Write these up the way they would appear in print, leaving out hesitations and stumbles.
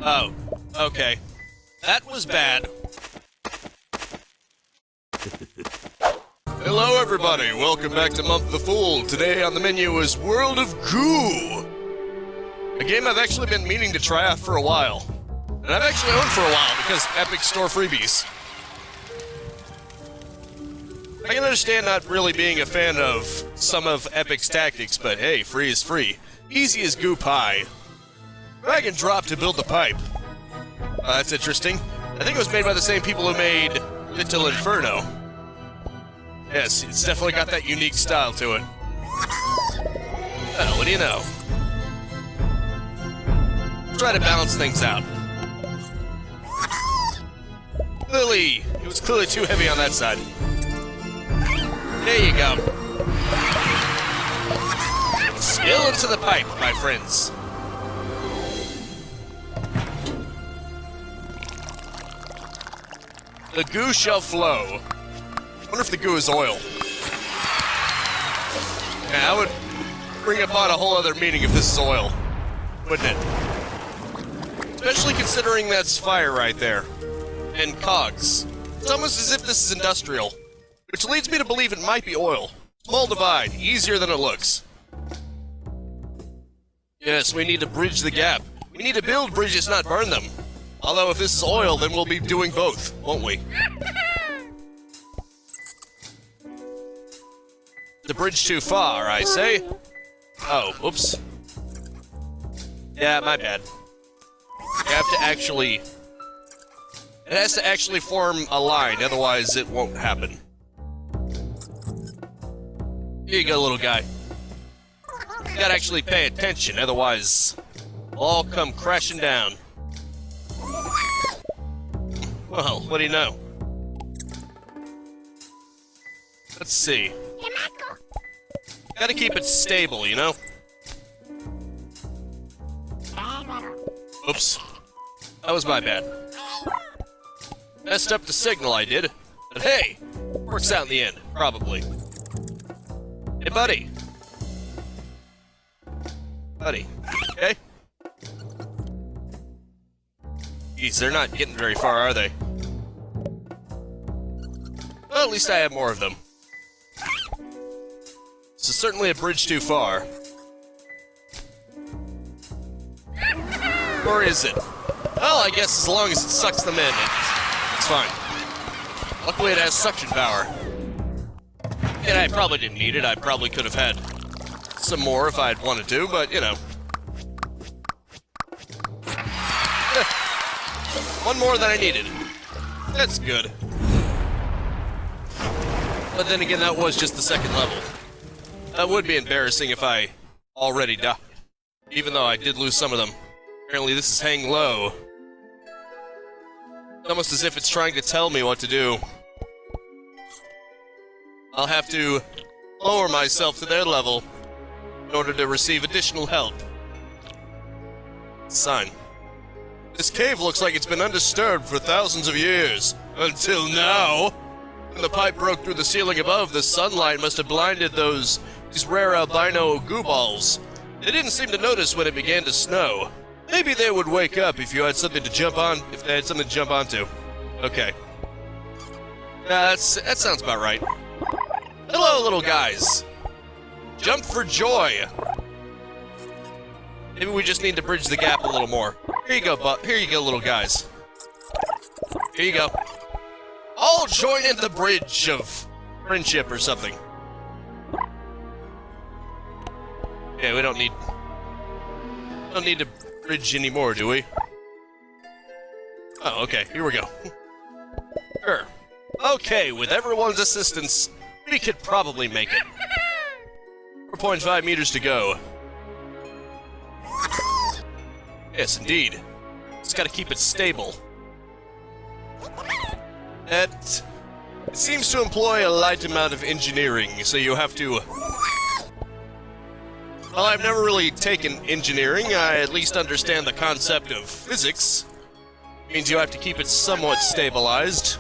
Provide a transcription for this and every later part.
Oh, okay. That was bad. Hello everybody, welcome back to Month the Fool. Today on the menu is World of Goo. A game I've actually been meaning to try out for a while. And I've actually owned for a while because Epic Store freebies. I can understand not really being a fan of some of Epic's tactics, but hey, free is free. Easy as goo pie. Drag and drop to build the pipe. That's interesting. I think it was made by the same people who made Little Inferno. Yes, it's definitely got that unique style to it. Well, what do you know? Try to balance things out. Clearly, it was clearly too heavy on that side. There you go. Spill into the pipe, my friends. The goo shall flow. I wonder if the goo is oil. Yeah, that would bring about a whole other meaning if this is oil, wouldn't it? Especially considering that's fire right there. And cogs. It's almost as if this is industrial. Which leads me to believe it might be oil. Small divide, easier than it looks. Yes, we need to bridge the gap. We need to build bridges, not burn them. Although if this is oil, then we'll be doing both, won't we? The bridge too far, I say. Oh, oops. Yeah, my bad. You have to actually... It has to actually form a line, otherwise it won't happen. Here you go, little guy. You gotta actually pay attention, otherwise we'll all come crashing down. Well, what do you know? Let's see. Gotta keep it stable, you know? Oops. That was my bad. Messed up the signal, I did. But hey, works out in the end, probably. Hey, buddy. Buddy. Okay? Geez, they're not getting very far, are they? Well, at least I have more of them. This is certainly a bridge too far. Or is it? Well, I guess as long as it sucks them in, it's fine. Luckily it has suction power. And I probably didn't need it. I probably could have had some more if I had wanted to, but, you know. One more than I needed. That's good. But then again, that was just the second level. That would be embarrassing if I already died. Even though I did lose some of them. Apparently this is hang low. It's almost as if it's trying to tell me what to do. I'll have to lower myself to their level in order to receive additional help. Sign. This cave looks like it's been undisturbed for thousands of years. Until now. When the pipe broke through the ceiling above, the sunlight must have blinded these rare albino goo balls. They didn't seem to notice when it began to snow. Maybe they would wake up if you had something to jump on, if they had something to jump onto. Okay. That sounds about right. Hello, little guys. Jump for joy. Maybe we just need to bridge the gap a little more. Here you go, here you go, little guys. Here you go. All join in the bridge of friendship or something. Yeah, we don't need to bridge anymore, do we? Oh, okay, here we go. Sure. Okay, with everyone's assistance, we could probably make it. 4.5 meters to go. Yes, indeed. Just gotta keep it stable. It seems to employ a light amount of engineering, so you have to... Well, I've never really taken engineering. I at least understand the concept of physics. It means you have to keep it somewhat stabilized.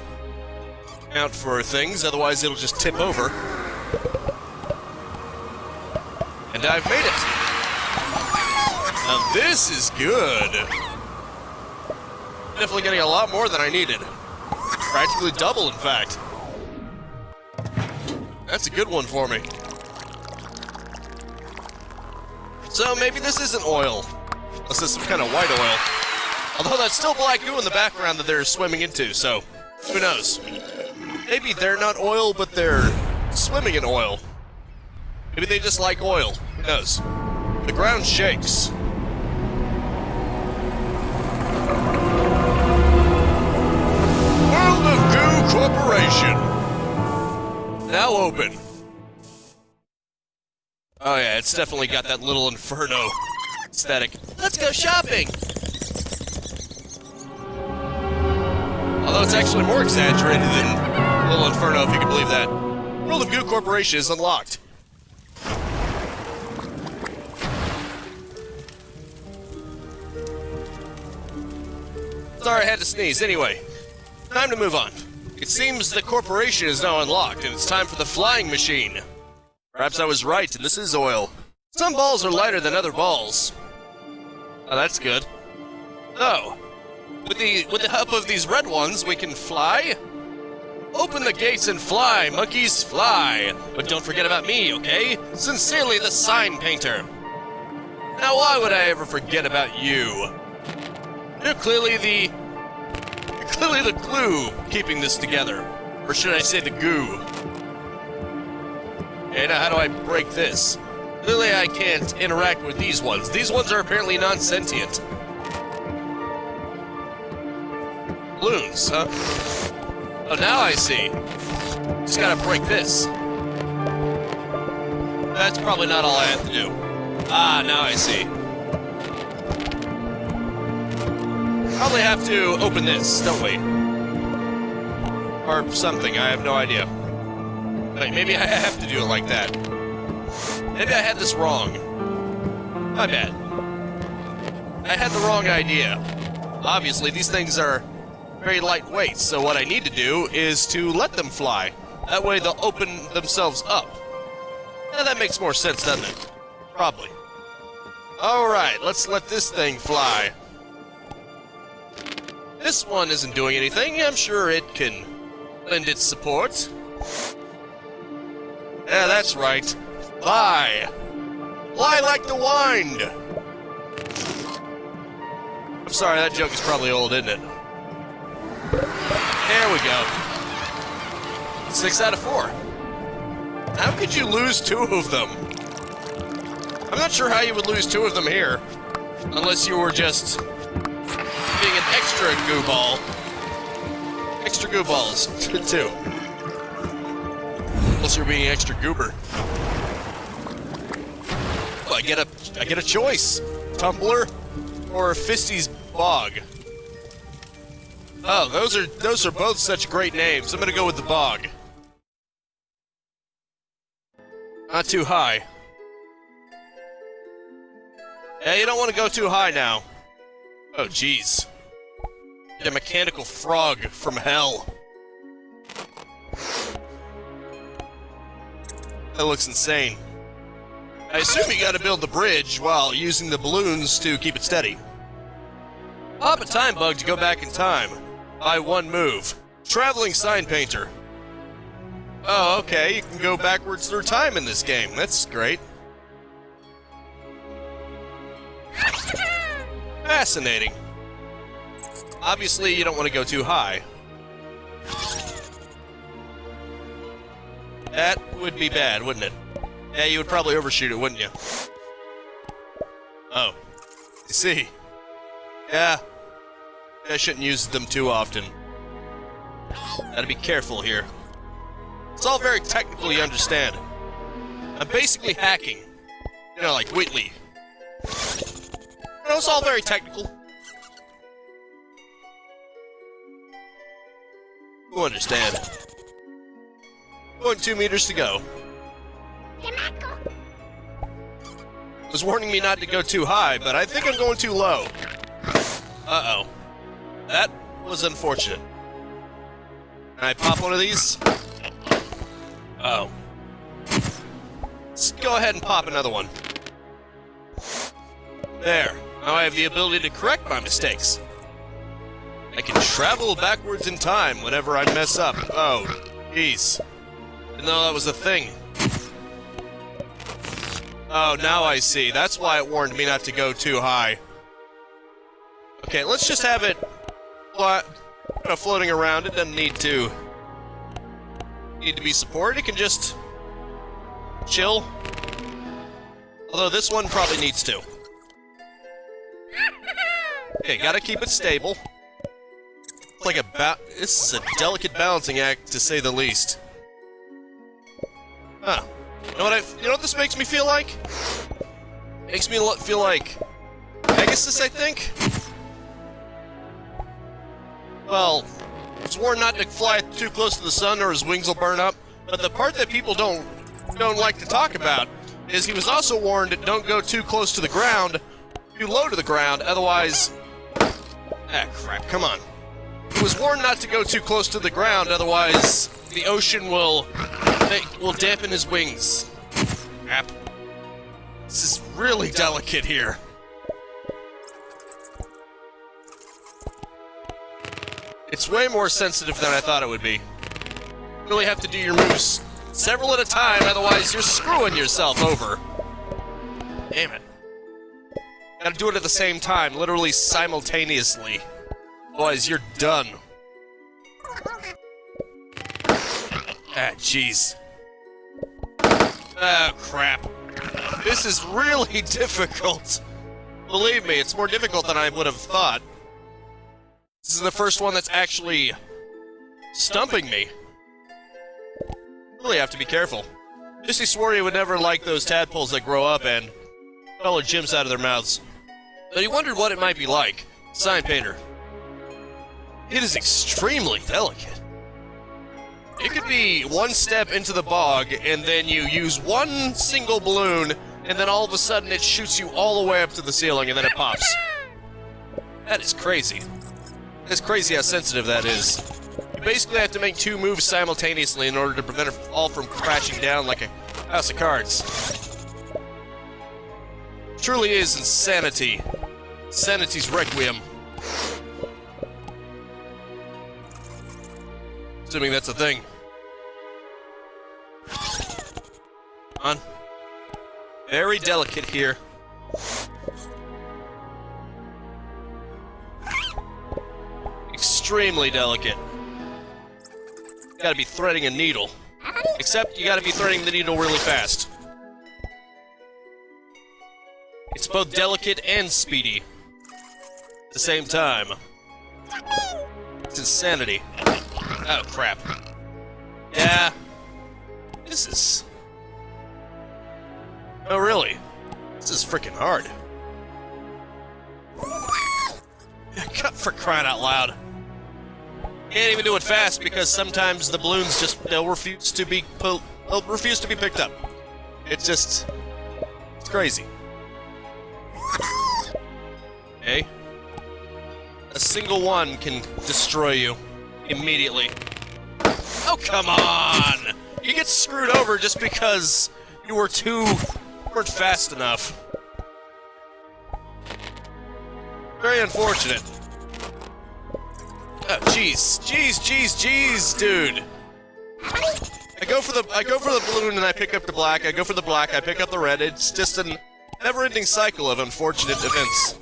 Account for things, otherwise it'll just tip over. And I've made it! Now this is good! Definitely getting a lot more than I needed. Practically double, in fact. That's a good one for me. So maybe this isn't oil. This is some kind of white oil. Although that's still black goo in the background that they're swimming into, so who knows? Maybe they're not oil, but they're swimming in oil. Maybe they just like oil. Who knows? The ground shakes. World of Goo Corporation. Now open. Oh yeah, it's definitely got that little inferno aesthetic. Let's go shopping! Although it's actually more exaggerated than Little Inferno, if you can believe that. World of Goo Corporation is unlocked. Sorry, I had to sneeze. Anyway, time to move on. It seems the corporation is now unlocked, and it's time for the flying machine. Perhaps I was right, and this is oil. Some balls are lighter than other balls. Oh, that's good. Oh. With the help of these red ones, we can fly? Open the gates and fly, monkeys, fly! But don't forget about me, okay? Sincerely, the sign painter. Now, why would I ever forget about you? You're clearly the glue keeping this together. Or should I say the goo? Okay, now how do I break this? Clearly I can't interact with these ones. These ones are apparently non-sentient. Balloons, huh? Oh, now I see. Just gotta break this. That's probably not all I have to do. Ah, now I see. Probably have to open this, don't we? Or something, I have no idea. Wait, maybe I have to do it like that. Maybe I had this wrong. My bad. I had the wrong idea. Obviously, these things are very lightweight, so what I need to do is to let them fly. That way they'll open themselves up. Yeah, that makes more sense, doesn't it? Probably. Alright, let's let this thing fly. This one isn't doing anything. I'm sure it can lend its support. Yeah, that's right. Fly! Fly like the wind! I'm sorry, that joke is probably old, isn't it? There we go. 6 out of 4. How could you lose 2 of them? I'm not sure how you would lose 2 of them here. Unless you were just being an extra goo ball. Extra goo balls, too. Unless you're being extra goober. Oh, I get a choice. Tumbler or Fisty's Bog. Oh, those are both such great names. I'm gonna go with the Bog. Not too high. Yeah, you don't want to go too high now. Oh, jeez. Get a mechanical frog from hell. That looks insane. I assume you gotta build the bridge while using the balloons to keep it steady. Pop a time bug to go back in time. By 1 move. Traveling sign painter. Oh, okay, you can go backwards through time in this game. That's great. Fascinating. Obviously, you don't want to go too high. That would be bad, wouldn't it? Yeah, you would probably overshoot it, wouldn't you? Oh. I see. Yeah. I shouldn't use them too often. Gotta be careful here. It's all very technical, you understand. I'm basically hacking. You know, like Whitley. You know, it's all very technical. You understand. 0.2 meters to go. It was warning me not to go too high, but I think I'm going too low. Uh-oh. That was unfortunate. Can I pop one of these? Oh. Let's go ahead and pop another one. There. Now I have the ability to correct my mistakes. I can travel backwards in time whenever I mess up. Oh, jeez. Didn't know that was a thing. Oh, now I see. That's why it warned me not to go too high. Okay, let's just have it floating around. It doesn't need to be supported. It can just chill. Although this one probably needs to. Okay, gotta keep it stable. It's like this is a delicate balancing act, to say the least. Huh. You know what this makes me feel like? Makes me feel like Pegasus, I think? Well, it's warned not to fly too close to the sun or his wings will burn up, but the part that people don't like to talk about is he was also warned that don't go too close to the ground, too low to the ground, otherwise... Ah, crap, come on. He was warned not to go too close to the ground, otherwise the ocean will dampen his wings. Crap. This is really delicate here. It's way more sensitive than I thought it would be. You really have to do your moves several at a time, otherwise you're screwing yourself over. Damn it. Gotta do it at the same time, literally simultaneously. Otherwise you're done. Ah, jeez. Oh, crap. This is really difficult. Believe me, it's more difficult than I would have thought. This is the first one that's actually stumping me. Really have to be careful. Missy swore he would never like those tadpoles that grow up and color gems out of their mouths. But he wondered what it might be like. Sign painter. It is extremely delicate. It could be one step into the bog, and then you use one single balloon, and then all of a sudden it shoots you all the way up to the ceiling, and then it pops. That is crazy. It's crazy how sensitive that is. You basically have to make two moves simultaneously in order to prevent it all from crashing down like a house of cards. Truly is insanity. Sanity's requiem. Assuming that's a thing. Come on. Very delicate here. Extremely delicate. You gotta be threading a needle. Except you gotta be threading the needle really fast. It's both delicate and speedy. At the same time. It's insanity. Oh, crap. Yeah. This is... Oh, really? This is freaking hard. For crying out loud. Can't even do it fast because sometimes the balloons they'll refuse to be picked up. It's just... It's crazy. Okay. A single one can destroy you. Immediately. Oh, come on! You get screwed over just because you weren't fast enough. Very unfortunate. Oh, jeez, dude. I go for the balloon and I pick up the black. I go for the black, I pick up the red. It's just a never-ending cycle of unfortunate events.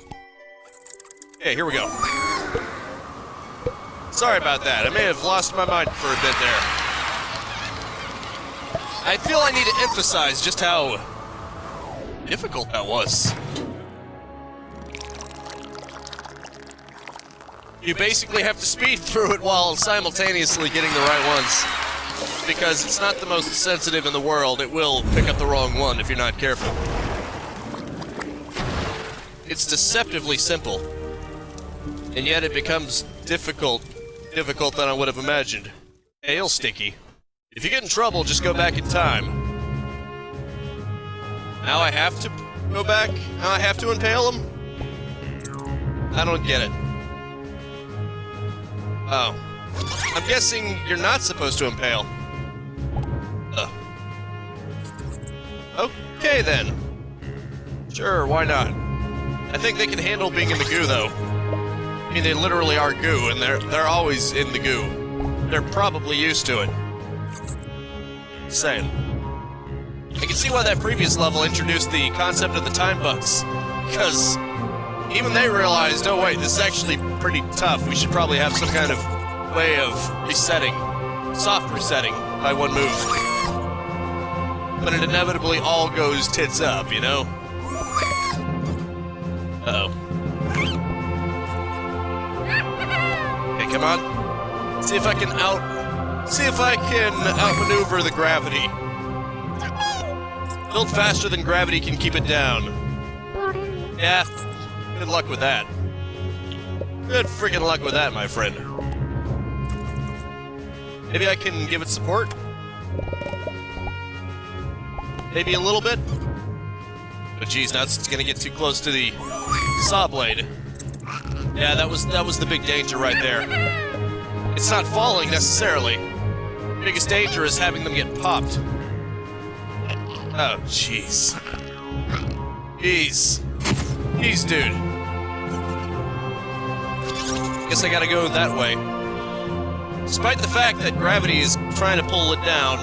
Okay, here we go. Sorry about that. I may have lost my mind for a bit there. I feel I need to emphasize just how difficult that was. You basically have to speed through it while simultaneously getting the right ones. Because it's not the most sensitive in the world. It will pick up the wrong one if you're not careful. It's deceptively simple. And yet it becomes difficult than I would have imagined. Ale sticky. If you get in trouble, just go back in time. Now I have to go back? Now I have to impale him? I don't get it. Oh. I'm guessing you're not supposed to impale. Okay then. Sure, why not? I think they can handle being in the goo, though. mean, they literally are goo, and they're always in the goo. They're probably used to it. Saying. I can see why that previous level introduced the concept of the time bugs, because even they realized, oh wait, this is actually pretty tough. We should probably have some kind of way of resetting, soft resetting by one move. But it inevitably all goes tits up, you know? Uh-oh. Okay, come on. See if I can outmaneuver the gravity. Build faster than gravity can keep it down. Yeah, good luck with that. Good freaking luck with that, my friend. Maybe I can give it support? Maybe a little bit? But geez, now it's gonna get too close to the saw blade. Yeah, that was the big danger right there. It's not falling necessarily. The biggest danger is having them get popped. Oh, jeez. Jeez, dude. Guess I gotta go that way. Despite the fact that gravity is trying to pull it down,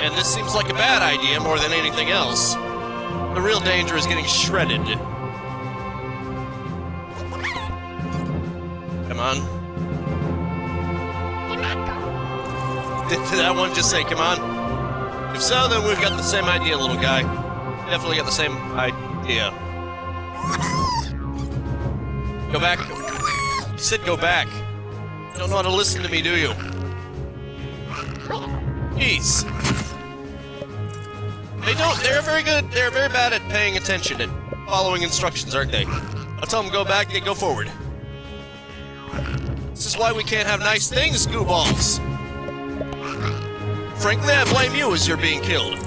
and this seems like a bad idea more than anything else, the real danger is getting shredded. Come on. Did that one just say, come on? If so, then we've got the same idea, little guy. Definitely got the same idea. Go back. You said go back. You don't know how to listen to me, do you? Jeez. They're very good. They're very bad at paying attention and following instructions, aren't they? I'll tell them go back, they go forward. This is why we can't have nice things, gooballs. Frankly, I blame you as you're being killed.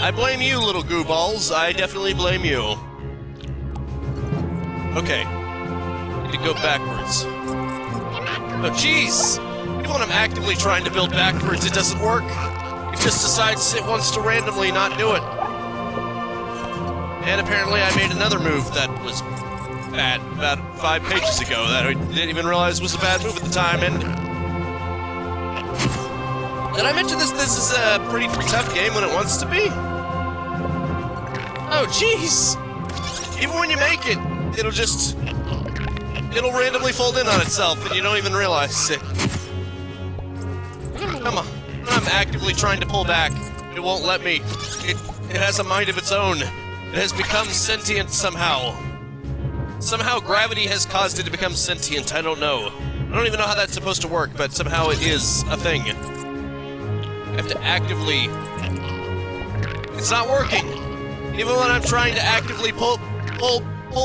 I blame you, little gooballs. I definitely blame you. Okay. Need to go backwards. Oh, jeez! Even when I'm actively trying to build backwards, it doesn't work. It just decides it wants to randomly not do it. And apparently I made another move that was bad about 5 pages ago that I didn't even realize was a bad move at the time, and... Did I mention this is a pretty tough game when it wants to be? Oh, jeez! Even when you make it, it'll randomly fold in on itself, and you don't even realize it. Come on. I'm actively trying to pull back. It won't let me. It has a mind of its own. It has become sentient somehow. Somehow gravity has caused it to become sentient. I don't know. I don't even know how that's supposed to work, but somehow it is a thing. I have to actively... It's not working. Even when I'm trying to actively pull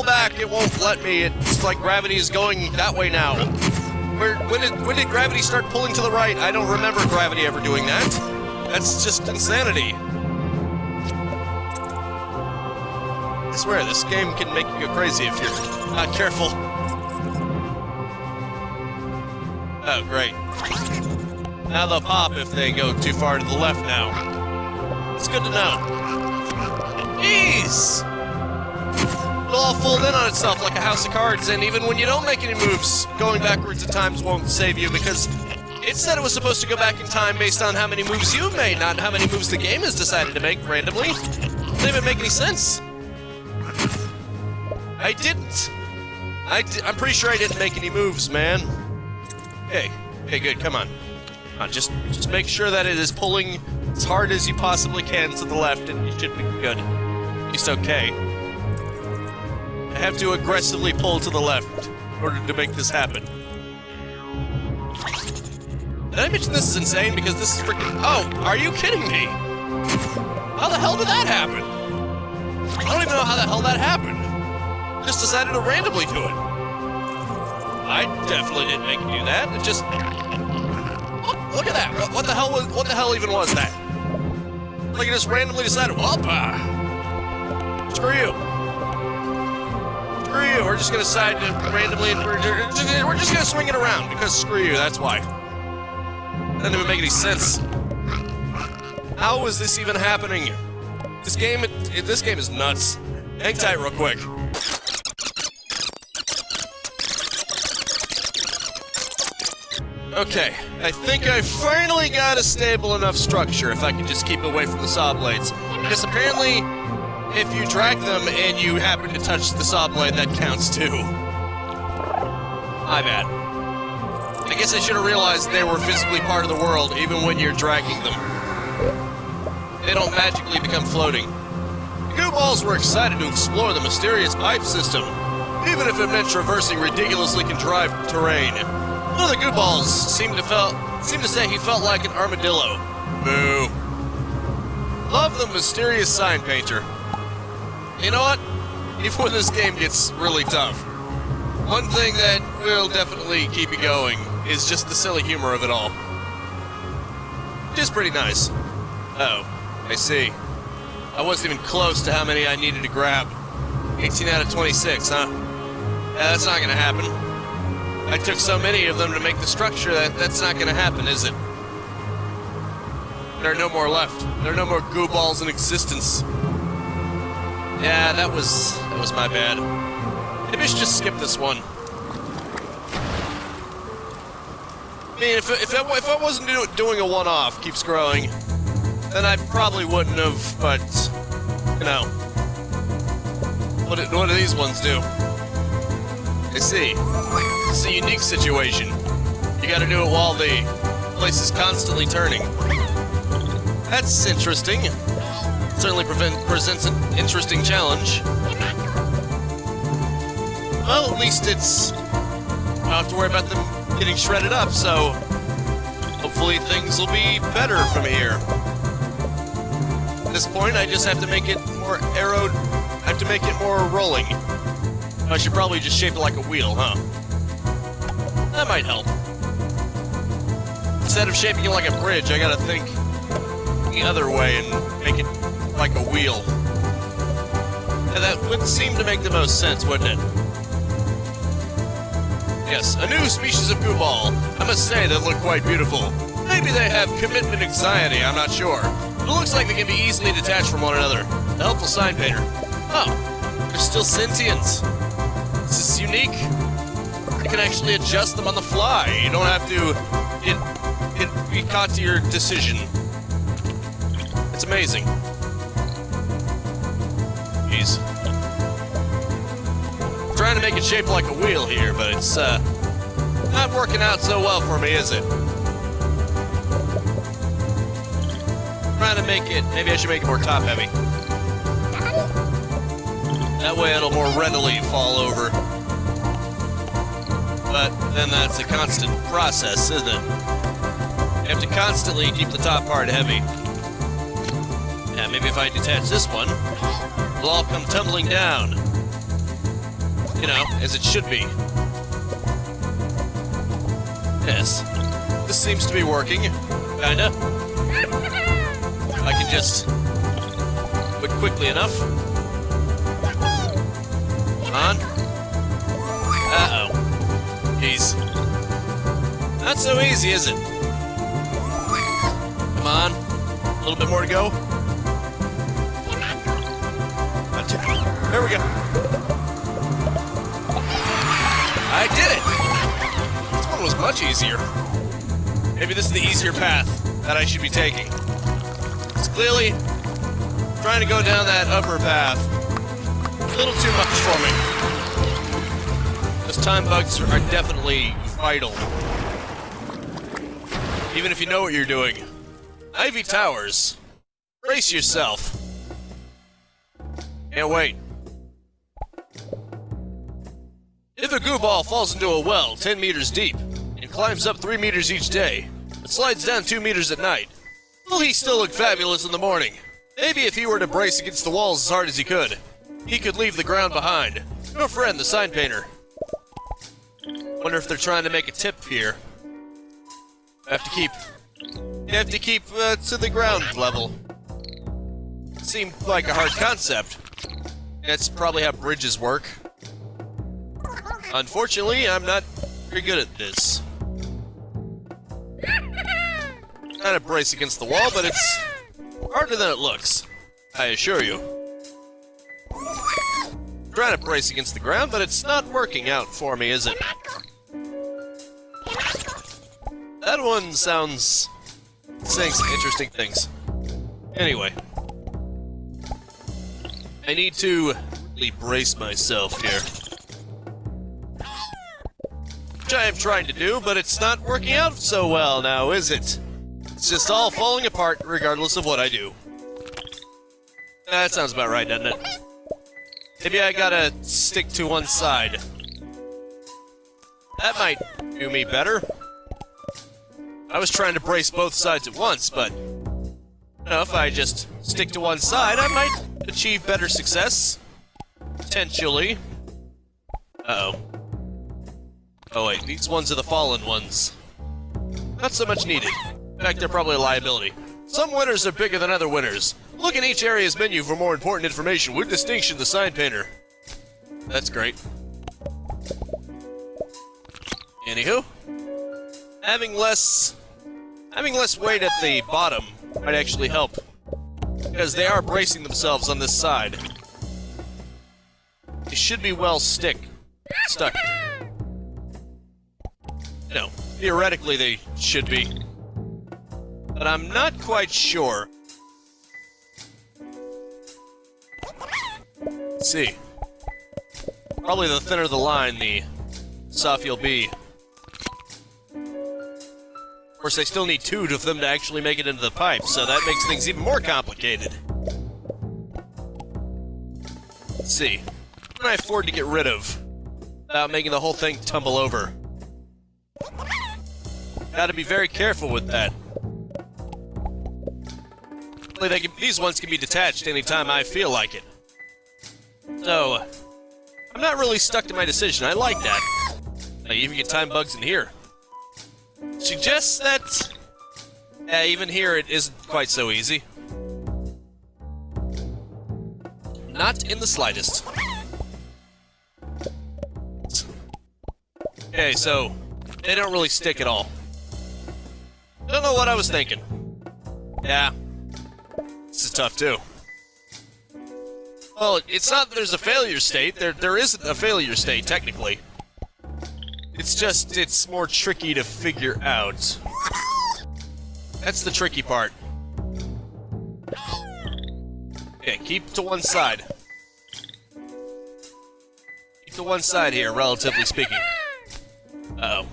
back, it won't let me. It's like gravity is going that way now. When did gravity start pulling to the right? I don't remember gravity ever doing that. That's just insanity. I swear, this game can make you go crazy if you're not careful. Oh, great. Now they'll pop if they go too far to the left now. It's good to know. Jeez! It'll all fold in on itself like a house of cards, and even when you don't make any moves, going backwards at times won't save you, because it said it was supposed to go back in time based on how many moves you made, not how many moves the game has decided to make randomly. It doesn't even make any sense. I didn't. I'm pretty sure I didn't make any moves, man. Okay, good, come on. Just make sure that it is pulling as hard as you possibly can to the left, and you should be good. At least okay. I have to aggressively pull to the left in order to make this happen. Did I mention this is insane? Because this is freaking... Oh, are you kidding me? How the hell did that happen? I don't even know how the hell that happened. Just decided to randomly do it. I definitely didn't make it do that. It just... Look at that. What the hell even was that? Like it just randomly decided, well, screw you. Screw you. We're just gonna decide to randomly, we're just gonna swing it around because screw you. That's why. That doesn't even make any sense. How is this even happening? This game is nuts. Hang tight real quick. Okay, I think I finally got a stable enough structure if I can just keep away from the saw blades. Because apparently, if you drag them and you happen to touch the saw blade, that counts too. My bad. I guess I should have realized they were physically part of the world even when you're dragging them. They don't magically become floating. The goo balls were excited to explore the mysterious pipe system, even if it meant traversing ridiculously contrived terrain. One of the goo balls seemed to say he felt like an armadillo. Boo. Love the mysterious sign painter. You know what? Even when this game gets really tough, one thing that will definitely keep you going is just the silly humor of it all. Which is pretty nice. Oh, I see. I wasn't even close to how many I needed to grab. 18 out of 26, huh? Yeah, that's not gonna happen. I took so many of them to make the structure that's not gonna happen, is it? There are no more left. There are no more goo balls in existence. Yeah, that was my bad. Maybe I should just skip this one. I mean, if I wasn't doing a one-off, keep scrolling, then I probably wouldn't have, but, you know. What do these ones do? I see. It's a unique situation. You gotta do it while the place is constantly turning. That's interesting. Certainly presents an interesting challenge. Well, at least it's... I don't have to worry about them getting shredded up, so... hopefully things will be better from here. At this point, I just have to make it more arrowed... I have to make it more rolling. I should probably just shape it like a wheel, huh? That might help. Instead of shaping it like a bridge, I gotta think the other way and make it like a wheel. And that would seem to make the most sense, wouldn't it? Yes, a new species of goo ball. I must say they look quite beautiful. Maybe they have commitment anxiety, I'm not sure. But it looks like they can be easily detached from one another. A helpful sign painter. Oh, they're still sentient. This is unique. You can actually adjust them on the fly. You don't have to be caught to your decision. It's amazing. Jeez. I'm trying to make it shaped like a wheel here, but it's not working out so well for me, is it? I'm trying to make it, maybe I should make it more top heavy. That way it'll more readily fall over. But then that's a constant process, isn't it? You have to constantly keep the top part heavy. Yeah, maybe if I detach this one, it'll all come tumbling down. You know, as it should be. Yes. This seems to be working. Kinda. I can just do it quickly enough. Come on. Uh-oh. Jeez. Not so easy, is it? Come on. A little bit more to go. There we go. I did it! This one was much easier. Maybe this is the easier path that I should be taking. It's clearly trying to go down that upper path. A little too much for me. Those time bugs are definitely vital. Even if you know what you're doing. Ivy Towers. Brace yourself. Can't wait. If a goo ball falls into a well 10 meters deep and climbs up 3 meters each day, and slides down 2 meters at night, will he still look fabulous in the morning? Maybe if he were to brace against the walls as hard as he could leave the ground behind. Your friend, the sign painter. Wonder if they're trying to make a tip here. You have to keep to the ground level. Seemed like a hard concept. That's probably how bridges work. Unfortunately, I'm not very good at this. Trying to brace against the wall, but it's harder than it looks. I assure you. Trying to brace against the ground, but it's not working out for me, is it? that one sounds... saying some interesting things. Anyway. I need to really brace myself here. Which I am trying to do, but it's not working out so well now, is it? It's just all falling apart regardless of what I do. That sounds about right, doesn't it? Maybe I gotta stick to one side. That might do me better. I was trying to brace both sides at once, but... you know, if I just stick to one side, I might achieve better success. Potentially. Uh-oh. Oh wait, these ones are the fallen ones. Not so much needed. In fact, they're probably a liability. Some winners are bigger than other winners. Look in each area's menu for more important information. With distinction, the sign painter. That's great. Anywho, having less weight at the bottom might actually help, because they are bracing themselves on this side. They should be well stuck. No, theoretically they should be, but I'm not quite sure. Let's see. Probably the thinner the line, the softer you'll be. Of course, I still need two of them to actually make it into the pipe, so that makes things even more complicated. Let's see. What can I afford to get rid of without making the whole thing tumble over? Gotta be very careful with that. These ones can be detached anytime I feel like it. So, I'm not really stuck to my decision. I like that. I even get time bugs in here. Suggests that... even here it isn't quite so easy. Not in the slightest. Okay, so... they don't really stick at all. Don't know what I was thinking. Yeah. This is tough, too. Well, it's not that there's a failure state. There isn't a failure state, technically. It's just, it's more tricky to figure out. That's the tricky part. Okay, keep to one side. Keep to one side here, relatively speaking. Uh-oh.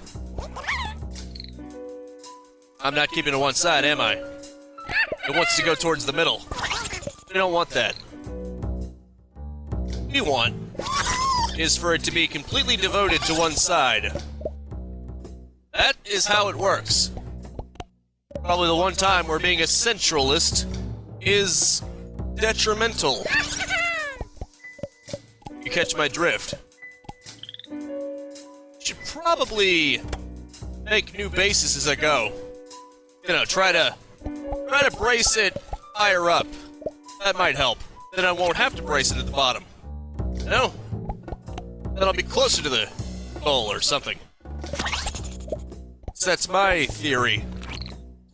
I'm not keeping to one side, am I? It wants to go towards the middle. We don't want that. What we want is for it to be completely devoted to one side. That is how it works. Probably the one time where being a centralist is detrimental. You catch my drift. Should probably make new bases as I go. You know, try to brace it higher up. That might help. Then I won't have to brace it at the bottom. No. Then I'll be closer to the goal or something. So that's my theory.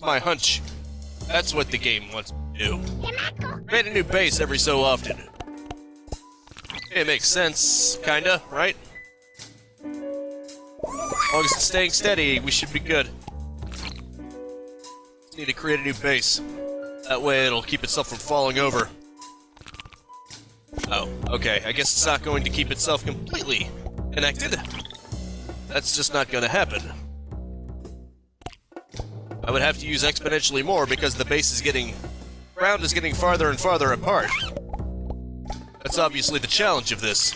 My hunch. That's what the game wants me to do. Create a new base every so often. It makes sense, kinda, right? As long as it's staying steady, we should be good. Just need to create a new base. That way it'll keep itself from falling over. Oh, okay. I guess it's not going to keep itself completely connected. That's just not going to happen. I would have to use exponentially more because the base is getting... ground is getting farther and farther apart. That's obviously the challenge of this.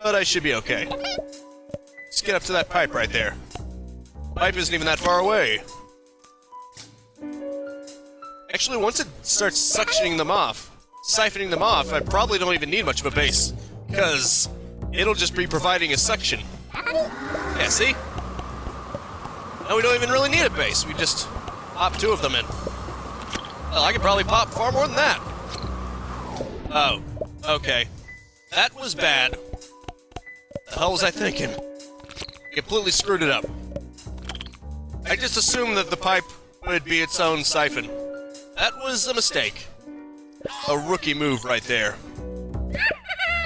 But I should be okay. Just get up to that pipe right there. The pipe isn't even that far away. Actually, once it starts suctioning them off, siphoning them off, I probably don't even need much of a base, because it'll just be providing a suction. Yeah, see? Now we don't even really need a base, we just pop two of them in. Well, I could probably pop far more than that. Oh, okay. That was bad. The hell was I thinking? Completely screwed it up. I just assumed that the pipe would be its own siphon. That was a mistake. A rookie move right there.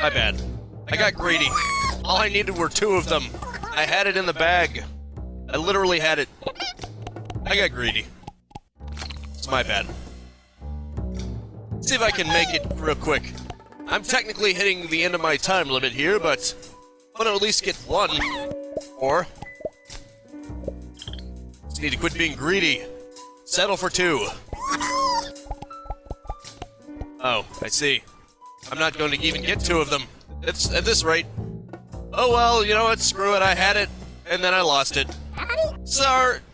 My bad. I got greedy. All I needed were two of them. I had it in the bag. I literally had it. I got greedy. It's my bad. See if I can make it real quick. I'm technically hitting the end of my time limit here, but I want to at least get one. Or just need to quit being greedy. Settle for 2. Oh, I see. I'm not going to even get 2 of them. It's at this rate. Oh well, you know what? Screw it. I had it, and then I lost it.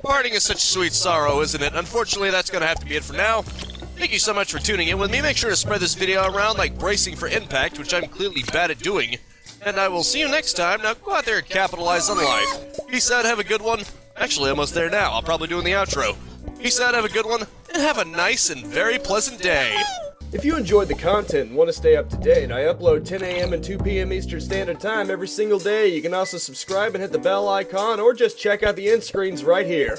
Parting is such sweet sorrow, isn't it? Unfortunately, that's going to have to be it for now. Thank you so much for tuning in with me. Make sure to spread this video around like bracing for impact, which I'm clearly bad at doing. And I will see you next time. Now go out there and capitalize on life. Peace out, have a good one. Actually, almost there now. I'll probably do in the outro. Peace out, have a good one, and have a nice and very pleasant day. If you enjoyed the content and want to stay up to date, I upload 10 a.m. and 2 p.m. Eastern Standard Time every single day. You can also subscribe and hit the bell icon, or just check out the end screens right here.